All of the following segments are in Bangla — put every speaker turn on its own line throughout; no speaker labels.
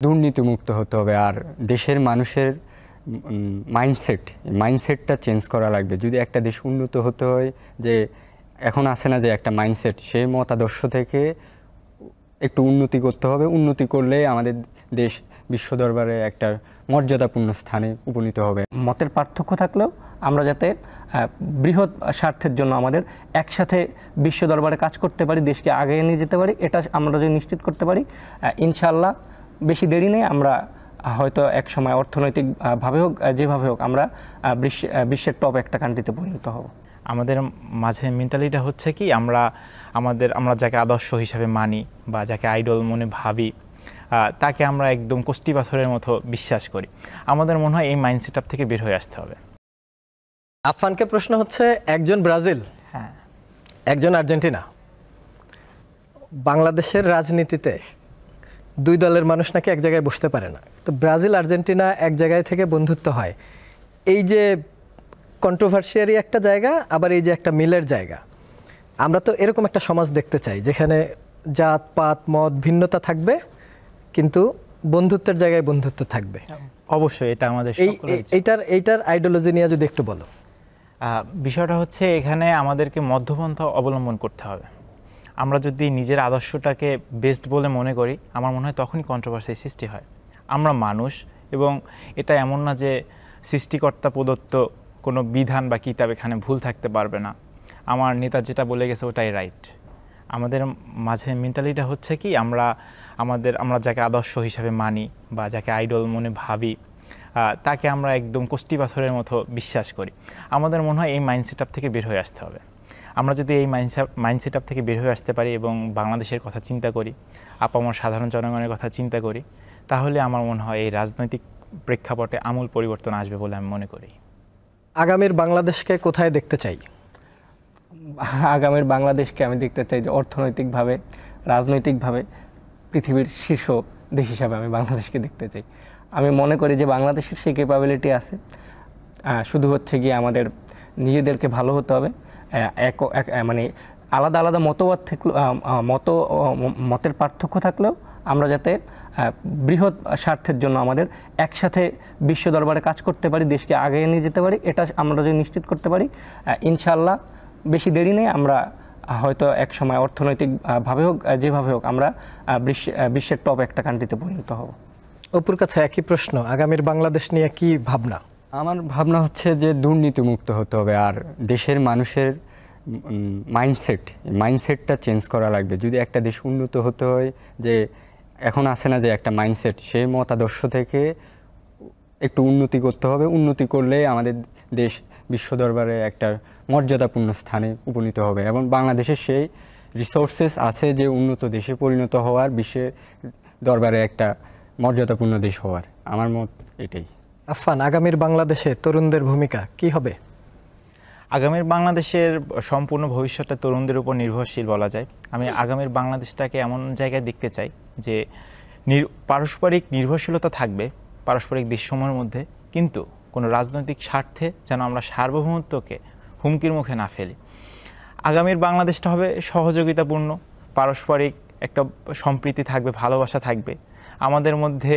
দুর্নীতিমুক্ত হতে হবে। আর দেশের মানুষের মাইন্ডসেটটা চেঞ্জ করা লাগবে। যদি একটা দেশ উন্নত হতে হয়, যে এখন আছে না যে একটা মাইন্ডসেট, সেই মতাদর্শ থেকে একটু উন্নতি করতে হবে। উন্নতি করলে আমাদের দেশ বিশ্ব দরবারে একটা মর্যাদাপূর্ণ স্থানে উপনীত হবে।
মতের পার্থক্য থাকলেও আমরা যাতে বৃহৎ স্বার্থের জন্য আমাদের একসাথে বিশ্ব দরবারে কাজ করতে পারি, দেশকে আগে নিয়ে যেতে পারি, এটা আমরা যদি নিশ্চিত করতে পারি, ইনশাআল্লাহ বেশি দেরি নেই আমরা হয়তো এক সময় অর্থনৈতিকভাবে হোক যেভাবে হোক আমরা বিশ্বের টপ একটা কান্ট্রিতে পরিণত হব।
আমাদের মাঝে মেন্টালিটিটা হচ্ছে কি, আমরা যাকে আদর্শ হিসাবে মানি বা যাকে আইডল মনে ভাবি, তাকে আমরা একদম কষ্টি পাথরের মতো বিশ্বাস করি। আমাদের মনে হয় এই মাইন্ডসেটআপ থেকে বের হয়ে আসতে হবে।
আফফানকে প্রশ্ন হচ্ছে, একজন ব্রাজিল,
হ্যাঁ,
একজন আর্জেন্টিনা, বাংলাদেশের রাজনীতিতে দুই দলের মানুষ নাকি এক জায়গায় বসতে পারে না। তো ব্রাজিল আর্জেন্টিনা এক জায়গায় থেকে বন্ধুত্ব হয়, এই যে কন্ট্রোভার্সিয়ারি একটা জায়গা, আবার এই যে একটা মিলের জায়গা, আমরা তো এরকম একটা সমাজ দেখতে চাই যেখানে জাত পাত মত ভিন্নতা থাকবে কিন্তু বন্ধুত্বের জায়গায় বন্ধুত্ব থাকবে।
অবশ্যই এটা আমাদের
এইটার আইডিওলজি নিয়ে যদি একটু বলো।
বিষয়টা হচ্ছে, এখানে আমাদেরকে মধ্যপন্থা অবলম্বন করতে হবে। আমরা যদি নিজের আদর্শটাকে বেস্ট বলে মনে করি, আমার মনে হয় তখনই কন্ট্রোভার্সির সৃষ্টি হয়। আমরা মানুষ, এবং এটা এমন না যে সৃষ্টিকর্তা প্রদত্ত কোনো বিধান বা কিতাব এখানে ভুল থাকতে পারবে না। আমার নেতা যেটা বলে গেছে ওটাই রাইট। আমাদের মাঝে মেন্টালিটিটা হচ্ছে কি, আমরা যাকে আদর্শ হিসাবে মানি বা যাকে আইডল মনে ভাবি, তাকে আমরা একদম কষ্টি পাথরের মতো বিশ্বাস করি। আমাদের মনে হয় এই মাইন্ডসেটআপ থেকে বের হয়ে আসতে হবে। আমরা যদি এই মাইন্ডসেটআপ থেকে বের হয়ে আসতে পারি এবং বাংলাদেশের কথা চিন্তা করি, আমার সাধারণ জনগণের কথা চিন্তা করি, তাহলে আমার মনে হয় এই রাজনৈতিক প্রেক্ষাপটে আমূল পরিবর্তন আসবে বলে আমি মনে করি।
আগামীর বাংলাদেশকে কোথায় দেখতে চাই?
আগামীর বাংলাদেশকে আমি দেখতে চাই যে অর্থনৈতিকভাবে, রাজনৈতিকভাবে পৃথিবীর শীর্ষ দেশ হিসাবে আমি বাংলাদেশকে দেখতে চাই। আমি মনে করি যে বাংলাদেশের সেই ক্যাপাবিলিটি আছে, শুধু হচ্ছে গিয়ে আমাদের নিজেদেরকে ভালো হতে হবে। মানে আলাদা আলাদা মতবাদ মতের পার্থক্য থাকলেও আমরা যাতে বৃহৎ স্বার্থের জন্য আমাদের একসাথে বিশ্ব দরবারে কাজ করতে পারি, দেশকে আগে নিয়ে যেতে পারি, এটা আমরা যদি নিশ্চিত করতে পারি, ইনশাআল্লাহ বেশি দেরি নেই আমরা হয়তো এক সময় অর্থনৈতিকভাবে হোক যেভাবে হোক আমরা বিশ্বের টপ একটা কান্ট্রিতে পরিণত হব।
অপুর কাছে একই প্রশ্ন, আগামীর বাংলাদেশ নিয়ে কি ভাবনা?
আমার ভাবনা হচ্ছে যে দুর্নীতিমুক্ত হতে হবে। আর দেশের মানুষের মাইন্ডসেটটা চেঞ্জ করা লাগবে। যদি একটা দেশ উন্নত হতে হয়, যে এখন আছে না যে একটা মাইন্ডসেট, সেই মতাদর্শ থেকে একটু উন্নতি করতে হবে। উন্নতি করলে আমাদের দেশ বিশ্ব দরবারে একটা মর্যাদাপূর্ণ স্থানে উপনীত হবে, এবং বাংলাদেশের সেই রিসোর্সেস আছে যে উন্নত দেশে পরিণত হওয়ার, বিশ্বের দরবারে একটা মর্যাদাপূর্ণ দেশ হওয়ার। আমার মত এটাই।
আফফান, আগামীর বাংলাদেশে তরুণদের ভূমিকা কি হবে?
আগামীর বাংলাদেশের সম্পূর্ণ ভবিষ্যৎটা তরুণদের উপর নির্ভরশীল বলা যায়। আমি আগামীর বাংলাদেশটাকে এমন জায়গায় দেখতে চাই যে পারস্পরিক নির্ভরশীলতা থাকবে পারস্পরিক দেশসমূহের মধ্যে, কিন্তু কোনো রাজনৈতিক স্বার্থে যেন আমরা সার্বভৌমত্বকে হুমকির মুখে না ফেলি। আগামীর বাংলাদেশটা হবে সহযোগিতাপূর্ণ, পারস্পরিক একটা সম্প্রীতি থাকবে, ভালোবাসা থাকবে, আমাদের মধ্যে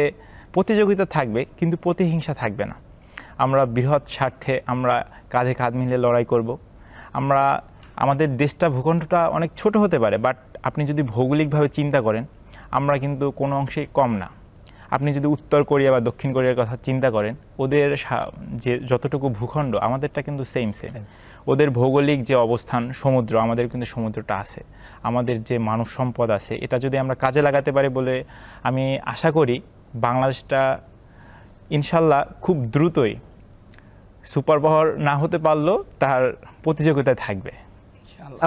প্রতিযোগিতা থাকবে কিন্তু প্রতিহিংসা থাকবে না। আমরা বৃহৎ স্বার্থে আমরা কাঁধে কাঁধ মিলে লড়াই করব। আমাদের দেশটা, ভূখণ্ডটা অনেক ছোট হতে পারে, বাট আপনি যদি ভৌগোলিকভাবে চিন্তা করেন আমরা কিন্তু কোনো অংশেই কম না। আপনি যদি উত্তর কোরিয়া বা দক্ষিণ কোরিয়ার কথা চিন্তা করেন, ওদের যে যতটুকু ভূখণ্ড আমাদেরটা কিন্তু সেম। ওদের ভৌগোলিক যে অবস্থান সমুদ্র, আমাদের কিন্তু সমুদ্রটা আছে। আমাদের যে মানব সম্পদ আছে, এটা যদি আমরা কাজে লাগাতে পারি বলে আমি আশা করি, বাংলাদেশটা ইনশাল্লাহ খুব দ্রুতই সুপার পাওয়ার না হতে পারলেও তার প্রতিযোগিতায় থাকবে।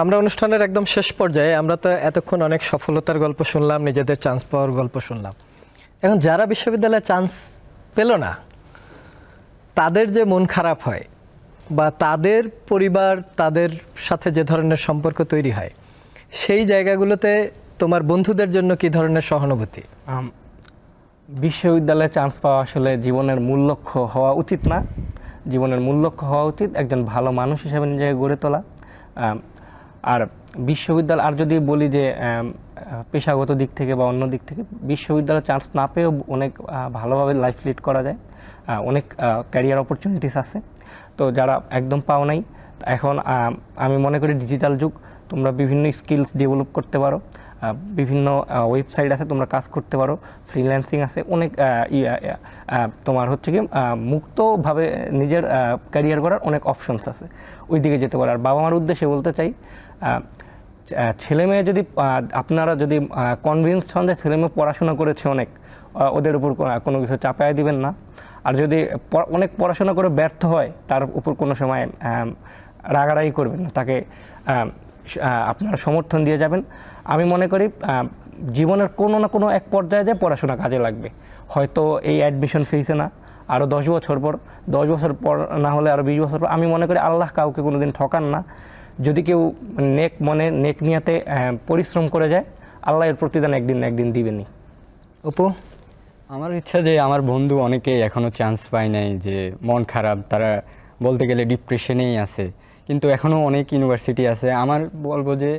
আমরা অনুষ্ঠানের একদম শেষ পর্যায়ে, আমরা তো এতক্ষণ অনেক সফলতার গল্প শুনলাম, নিজেদের চান্স পাওয়ার গল্প শুনলাম। এখন যারা বিশ্ববিদ্যালয়ে চান্স পেল না, তাদের যে মন খারাপ হয় বা তাদের পরিবার, তাদের সাথে যে ধরনের সম্পর্ক তৈরি হয়, সেই জায়গাগুলোতে তোমার বন্ধুদের জন্য কি ধরনের সহানুভূতি?
বিশ্ববিদ্যালয়ে চান্স পাওয়া আসলে জীবনের মূল লক্ষ্য হওয়া উচিত না। জীবনের মূল লক্ষ্য হওয়া উচিত একজন ভালো মানুষ হিসেবে নিজেকে গড়ে তোলা। আর বিশ্ববিদ্যালয়, আর যদি বলি যে পেশাগত দিক থেকে বা অন্য দিক থেকে বিশ্ববিদ্যালয়ে চান্স না পেয়েও অনেক ভালোভাবে লাইফ লিড করা যায়, অনেক ক্যারিয়ার অপরচুনিটিস আছে। তো যারা একদম পাও নাই, এখন আমি মনে করি ডিজিটাল যুগ, তোমরা বিভিন্ন স্কিলস ডেভেলপ করতে পারো, বিভিন্ন ওয়েবসাইট আছে তোমরা কাজ করতে পারো, ফ্রিল্যান্সিং আছে, অনেক তোমার হচ্ছে কি মুক্তভাবে নিজের ক্যারিয়ার করার অনেক অপশনস আছে, ওই দিকে যেতে পারো। আর বাবা মার উদ্দেশ্যে বলতে চাই, ছেলে মেয়ে যদি আপনারা যদি কনভিন্সড হন যে ছেলে মেয়ে পড়াশোনা করেছে অনেক, ওদের উপর কোনো কিছু চাপায় দিবেন না। আর যদি অনেক পড়াশোনা করে ব্যর্থ হয়, তার উপর কোনো সময় রাগারাগি করবেন না, তাকে আপনারা সমর্থন দিয়ে যাবেন। আমি মনে করি জীবনের কোনো না কোনো এক পর্যায়ে যে পড়াশোনা কাজে লাগবে, হয়তো এই অ্যাডমিশন ফিসে না, আরও 10 বছর পর, 10 বছর পর না হলে আরও 20 বছর পর। আমি মনে করি আল্লাহ কাউকে কোনো দিন ঠকান না, যদি কেউ নেক মনে নেক নিয়াতে পরিশ্রম করে যায়, আল্লাহ এর প্রতিদান একদিন না একদিন দিবেনই।
অপু?
আমার ইচ্ছা যে আমার বন্ধু অনেকেই এখনও চান্স পায় নাই, যে মন খারাপ, তারা বলতে গেলে ডিপ্রেশনেই আছে, কিন্তু এখনও অনেক ইউনিভার্সিটি আছে। আমার বলবো যে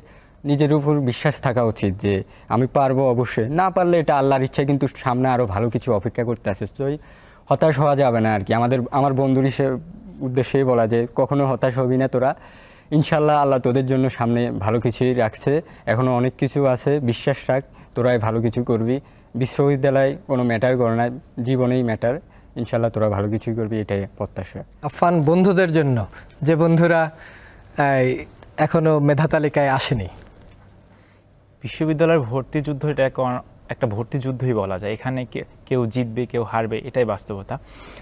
নিজের উপর বিশ্বাস থাকা উচিত, যে আমি পারবো, অবশ্যই না পারলে এটা আল্লাহর ইচ্ছা, কিন্তু সামনে আরও ভালো কিছু অপেক্ষা করতে আছে। তো হতাশ হওয়া যাবে না আর কি। আমার বন্ধুর উদ্দেশ্যেই বলা, যে কখনো হতাশ হবি না তোরা, ইনশাল্লাহ আল্লাহ তোদের জন্য সামনে ভালো কিছুই রাখছে, এখনও অনেক কিছু আছে, বিশ্বাস রাখ, তোরাই ভালো কিছু করবি। বিশ্ববিদ্যালয় কোনো ম্যাটার করে না, জীবনেই ম্যাটার, ইনশাল্লাহ তোরা ভালো কিছুই করবি, এটাই প্রত্যাশা।
আফান, বন্ধুদের জন্য, যে বন্ধুরা এখনো মেধা তালিকায় আসেনি?
বিশ্ববিদ্যালয়ের ভর্তি যুদ্ধ, এটা একটা ভর্তি যুদ্ধই বলা যায়। এখানে কেউ জিতবে, কেউ হারবে, এটাই বাস্তবতা।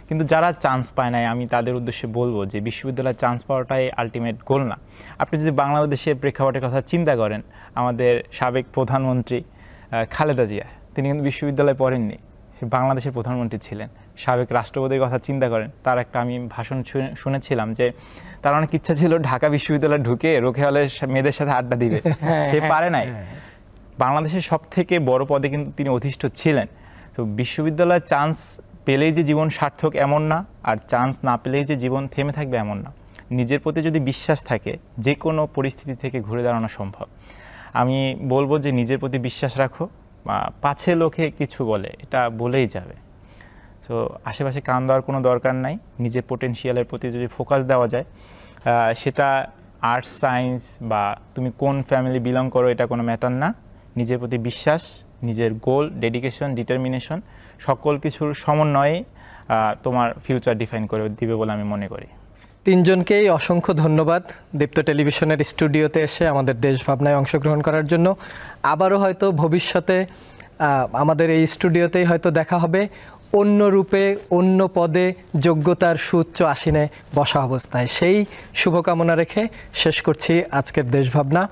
কিন্তু যারা চান্স পায় নাই, আমি তাদের উদ্দেশ্যে বলবো যে বিশ্ববিদ্যালয়ে চান্স পাওয়াটাই আলটিমেট গোল না। আপনি যদি বাংলাদেশের প্রেক্ষাপটের কথা চিন্তা করেন, আমাদের সাবেক প্রধানমন্ত্রী খালেদা জিয়া, তিনি কিন্তু বিশ্ববিদ্যালয়ে পড়েননি, বাংলাদেশের প্রধানমন্ত্রী ছিলেন। সাবেক রাষ্ট্রপতির কথা চিন্তা করেন, তার একটা আমি ভাষণ শুনেছিলাম যে তার অনেক ইচ্ছা ছিল ঢাকা বিশ্ববিদ্যালয়ে ঢুকে রোকেয়ালের মেয়েদের সাথে আড্ডা দিবে, সে পারে নাই। বাংলাদেশের সব থেকে বড় পদে কিন্তু তিনি অধিষ্ঠ ছিলেন। তো বিশ্ববিদ্যালয়ে চান্স পেলেই যে জীবন সার্থক এমন না, আর চান্স না পেলেই যে জীবন থেমে থাকবে এমন না। নিজের প্রতি যদি বিশ্বাস থাকে, যে কোনো পরিস্থিতি থেকে ঘুরে দাঁড়ানো সম্ভব। আমি বলবো যে নিজের প্রতি বিশ্বাস রাখো, পাছে লোকে কিছু বলে, এটা বলেই যাবে। তো আশেপাশে কান দেওয়ার কোনো দরকার নাই, নিজের পোটেনশিয়ালের প্রতি যদি ফোকাস দেওয়া যায়, সেটা আর্টস, সায়েন্স বা তুমি কোন ফ্যামিলি বিলং করো, এটা কোনো ম্যাটার না। নিজের প্রতি বিশ্বাস, নিজের গোল, ডেডিকেশন, ডিটারমিনেশন, সকল কিছুর সমন্বয়ে তোমার ফিউচার ডিফাইন করে দিবে বলে আমি মনে করি।
তিনজনকেই অসংখ্য ধন্যবাদ দীপ্ত টেলিভিশনের স্টুডিওতে এসে আমাদের দেশ ভাবনায় অংশগ্রহণ করার জন্য। আবারও হয়তো ভবিষ্যতে আমাদের এই স্টুডিওতেই হয়তো দেখা হবে, অন্য রূপে, অন্য পদে, যোগ্যতার সুউচ্চ আসনে বসা অবস্থায়। সেই শুভকামনা রেখে শেষ করছি আজকের দেশ ভাবনা।